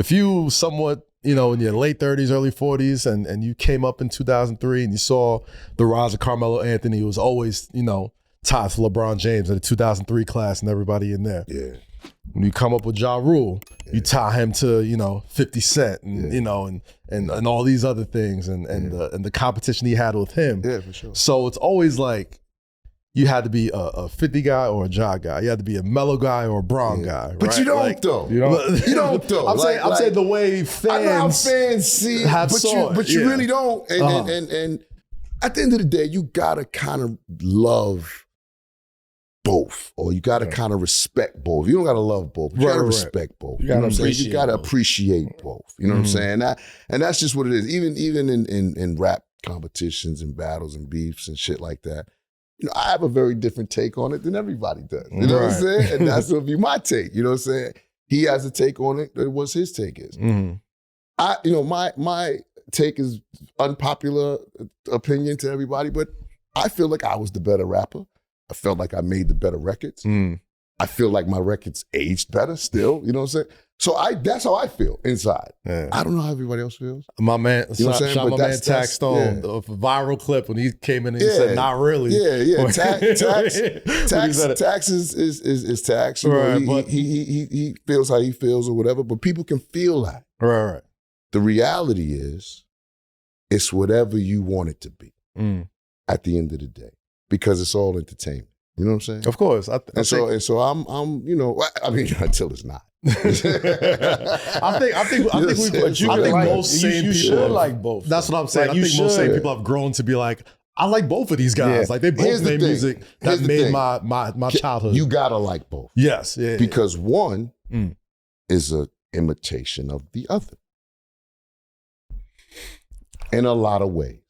if you somewhat, you know, in your late 30s, early 40s, and you came up in 2003 and you saw the rise of Carmelo Anthony, who was always, you know, tied to LeBron James in the 2003 class and everybody in there. Yeah. When you come up with Ja Rule, you tie him to, you know, 50 Cent and, you know, and all these other things and the competition he had with him. Yeah, for sure. So it's always like, you had to be a 50 guy or a Ja guy. You had to be a Melo guy or a Bron guy. But right? you don't, like, though. You don't though. I'm saying the way fans, I know how fans see it, but you really don't. And at the end of the day, you gotta kind of love both, or you gotta kind of respect both. You don't gotta love both, but you gotta respect both. You gotta appreciate. You gotta appreciate both. You know what I'm saying? And that's just what it is. Even in rap competitions and battles and beefs and shit like that. You know, I have a very different take on it than everybody does. You know what I'm saying? And that's gonna be my take. You know what I'm saying? He has a take on it. What his take is. My take is unpopular opinion to everybody, but I feel like I was the better rapper. I felt like I made the better records. I feel like my records aged better still. You know what I'm saying? So that's how I feel inside. Yeah. I don't know how everybody else feels. My man, you know shot my man Tax Stone, a viral clip when he came in and he said, "Not really." Yeah. Tax is Tax. You know, he feels how he feels or whatever, but people can feel that. Right. The reality is, it's whatever you want it to be at the end of the day, because it's all entertainment. You know what I'm saying? Of course. So I'm, you know, I mean, until it's not. I think most sane people should like both. That's what I'm saying. Like, I think most sane people have grown to be like, I like both of these guys. Yeah. Like they both made music that made my childhood. You gotta like both. Yes. Yeah. Because one is an imitation of the other. In a lot of ways.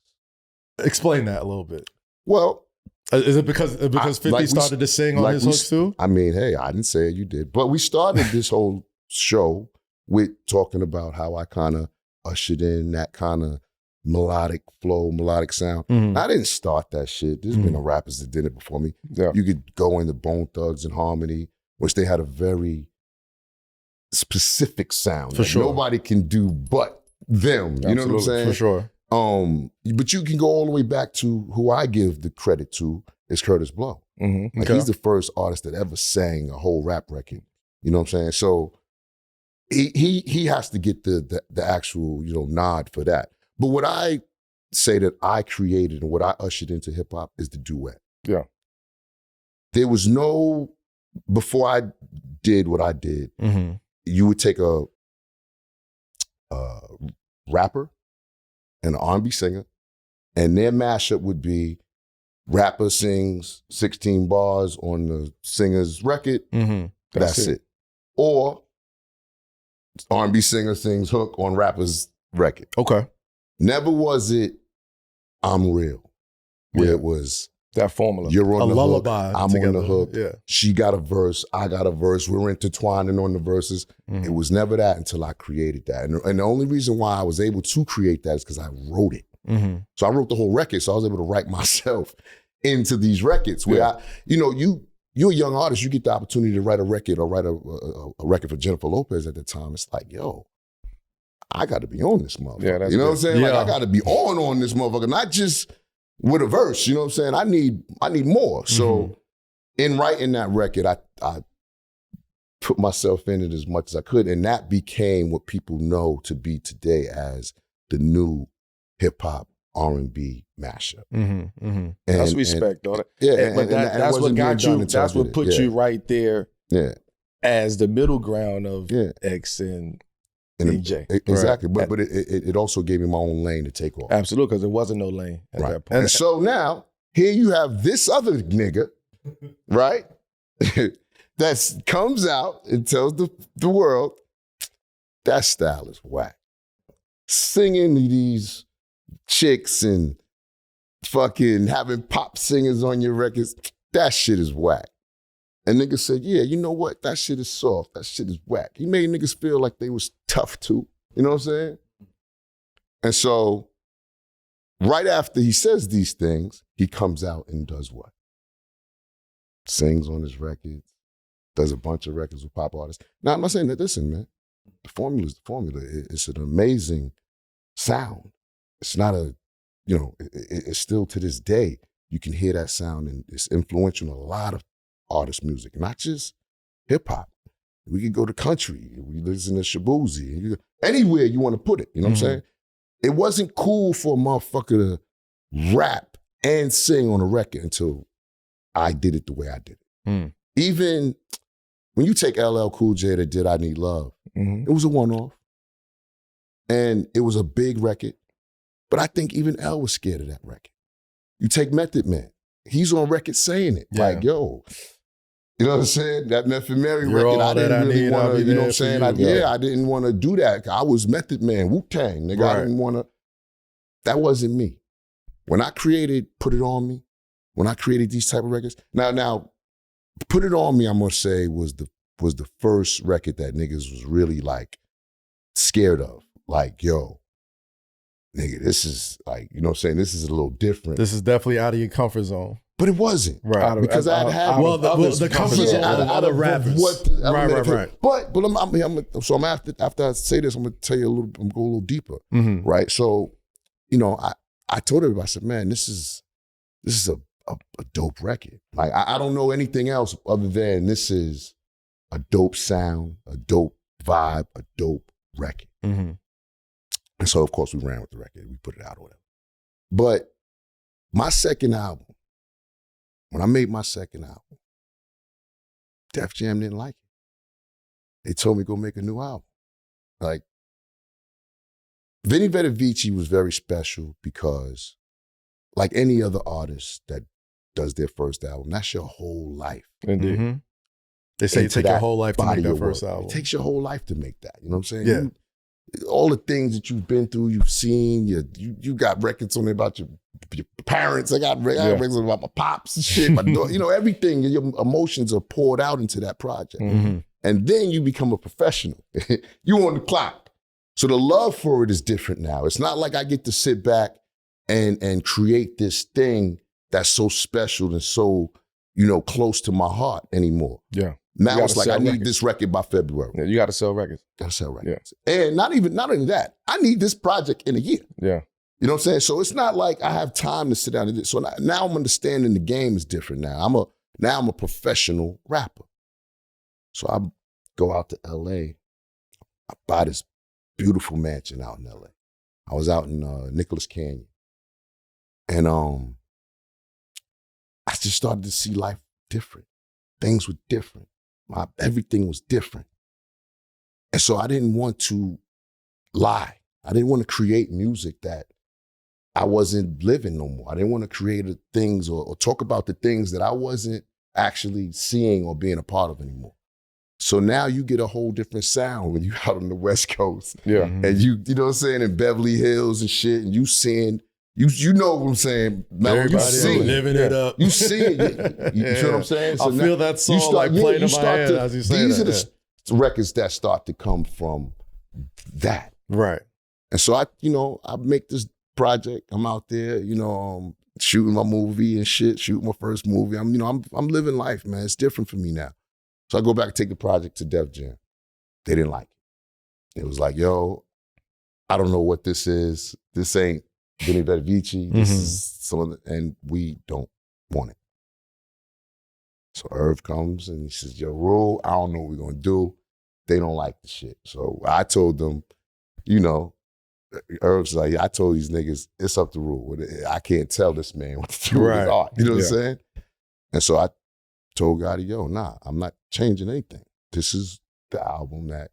Explain that a little bit. Well, is it because 50 started to sing on his hooks too? I mean, hey, I didn't say it, you did. But we started this whole show with talking about how I kind of ushered in that kind of melodic flow, melodic sound. I didn't start that shit. There's been rappers that did it before me. Yeah. You could go into Bone Thugs and Harmony, which they had a very specific sound that nobody can do but them. You know what I'm saying? For sure. But you can go all the way back to who I give the credit to is Curtis Blow. Like he's the first artist that ever sang a whole rap record. You know what I'm saying? So he has to get the actual, you know, nod for that. But what I say that I created and what I ushered into hip hop is the duet. Yeah. There was no, before I did what I did, you would take a rapper and an R&B singer, and their mashup would be rapper sings 16 bars on the singer's record. That's it. Or R&B singer sings hook on rapper's record. Okay. Never was it I'm Real, where it was that formula. You're on the lullaby hook, I'm together. on the hook. Yeah. She got a verse, I got a verse. We're intertwining on the verses. It was never that until I created that. And the only reason why I was able to create that is because I wrote it. So I wrote the whole record, so I was able to write myself into these records where you're a young artist, you get the opportunity to write a record or write a record for Jennifer Lopez at the time. It's like, yo, I got to be on this motherfucker. Yeah, that's what I'm saying? Yeah. Like, I got to be on this motherfucker, not just with a verse. You know what I'm saying? I need more. So in writing that record, I put myself in it as much as I could, and that became what people know to be today as the new hip hop R&B mashup. That's respect, don't it? Yeah, but that's what got you. That's what put you right there. Yeah, as the middle ground of X and DJ. Exactly, right. but it also gave me my own lane to take off. Absolutely, because there wasn't no lane at that point. And so now here you have this other nigga, right? That comes out and tells the world that style is whack. Singing these chicks and fucking having pop singers on your records, that shit is whack. And niggas said, yeah, you know what? That shit is soft. That shit is whack. He made niggas feel like they was tough too. You know what I'm saying? And so right after he says these things, he comes out and does what? Sings on his records, does a bunch of records with pop artists. Now, I'm not saying that, listen, man, The formula is the formula. It's an amazing sound. It's not a, it's still to this day, you can hear that sound, and it's influential in a lot of artists' music, not just hip hop. We could go to country. We listen to Shabuzi. Anywhere you want to put it, you know what I'm saying? It wasn't cool for a motherfucker to rap and sing on a record until I did it the way I did it. Even when you take LL Cool J that did I Need Love, it was a one-off. And it was a big record. But I think even L was scared of that record. You take Method Man. He's on record saying it. Yeah. Like, yo, you know what I'm saying? That Method Mary record, I didn't really want to, you know what I'm saying? I didn't want to do that. I was Method Man, Wu-Tang, nigga. Right. I didn't want to. That wasn't me. When I created Put It On Me, when I created these type of records, now, Put It On Me, I'm gonna say, was the first record that niggas was really like scared of. Like, yo, nigga, this is like, you know what I'm saying? This is a little different. This is definitely out of your comfort zone. But it wasn't. Right. Because I'd had the comfort zone of other rappers. Right. But after I say this, I'm gonna tell you I'm gonna go a little deeper. Right. So, I told everybody, I said, man, this is a dope record. Like, I don't know anything else other than this is a dope sound, a dope vibe, a dope record. And so, of course, we ran with the record. We put it out or whatever. But my second album, when I made my second album, Def Jam didn't like it. They told me go make a new album. Like, Vinny Vetivici was very special because, like any other artist that does their first album, that's your whole life. Indeed. They say it takes your whole life to make that first album. It takes your whole life to make that. You know what I'm saying? Yeah. All the things that you've been through, you've seen, you got records on there about your parents. I got records about my pops and shit, my daughter, everything. Your emotions are poured out into that project. And then you become a professional. You on the clock. So the love for it is different now. It's not like I get to sit back and create this thing that's so special and so, close to my heart anymore. Yeah. Now it's like, I need this record by February. Yeah, you got to sell records. Got to sell records. Yeah. And not only that, I need this project in a year. Yeah. You know what I'm saying? So it's not like I have time to sit down and do it. So now I'm understanding the game is different now. I'm a professional rapper. So I go out to LA. I buy this beautiful mansion out in LA. I was out in Nicholas Canyon. And I just started to see life different. Things were different. Everything was different. And so I didn't want to lie. I didn't want to create music that I wasn't living no more. I didn't want to create things or talk about the things that I wasn't actually seeing or being a part of anymore. So now you get a whole different sound when you're out on the West Coast. Yeah. And you know what I'm saying, in Beverly Hills and shit, and you seeing, you know what I'm saying, man, you see living it up. You see it. You feel what I'm saying? So I feel that song playing in my head as you say these that. These are the records that start to come from that. Right. And so I make this project. I'm out there, shooting my movie and shit, shooting my first movie. I'm living life, man. It's different for me now. So I go back and take the project to Def Jam. They didn't like it. It was like, yo, I don't know what this is. This ain't Vinny Vetivici. This is and we don't want it. So Irv comes and he says, yo, Rule, I don't know what we're gonna do. They don't like the shit. So I told them, Irv's like, I told these niggas, it's up to Rule. I can't tell this man what to do with his art. You know what I'm saying? And so I told Gotti, yo, nah, I'm not changing anything. This is the album that,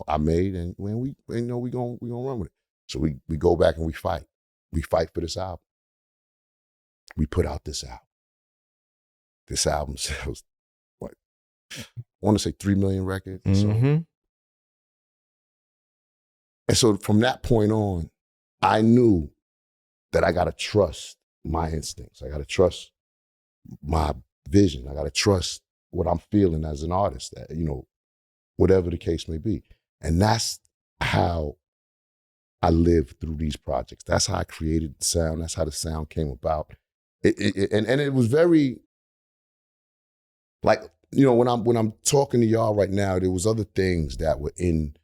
I made, and when we gonna run with it. So we go back and we fight. We fight for this album. We put out this album. This album sells, what? I want to say 3 million records. And so from that point on, I knew that I got to trust my instincts. I got to trust my vision. I got to trust what I'm feeling as an artist, that, whatever the case may be. And that's how I lived through these projects. That's how I created the sound. That's how the sound came about. And it was very, like, when I'm talking to y'all right now, there was other things that were in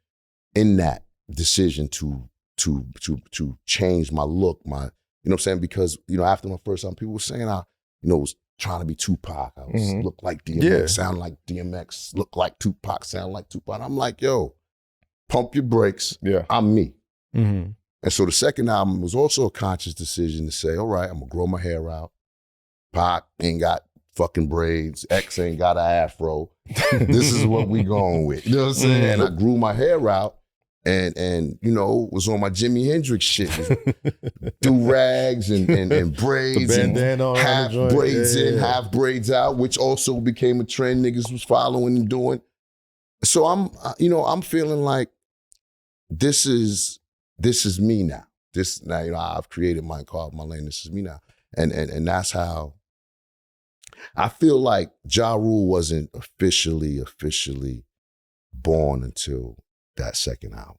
in that decision to change my look, you know what I'm saying? Because, you know, after my first album, people were saying I, you know, was trying to be Tupac. I was look like DMX, sound like DMX, look like Tupac, sound like Tupac. And I'm like, yo, pump your brakes. Yeah. I'm me. And so the second album was also a conscious decision to say, all right, I'm gonna grow my hair out. Pac ain't got fucking braids. X ain't got an afro. This is what we going with. You know what I'm saying? And I grew my hair out and you know, was on my Jimi Hendrix shit. Do-rags and braids and half braids in, half braids out, which also became a trend niggas was following and doing. So I'm feeling like this is me now. This now, you know, I've created my carved my lane. This is me now. And that's how I feel like Ja Rule wasn't officially born until that second album.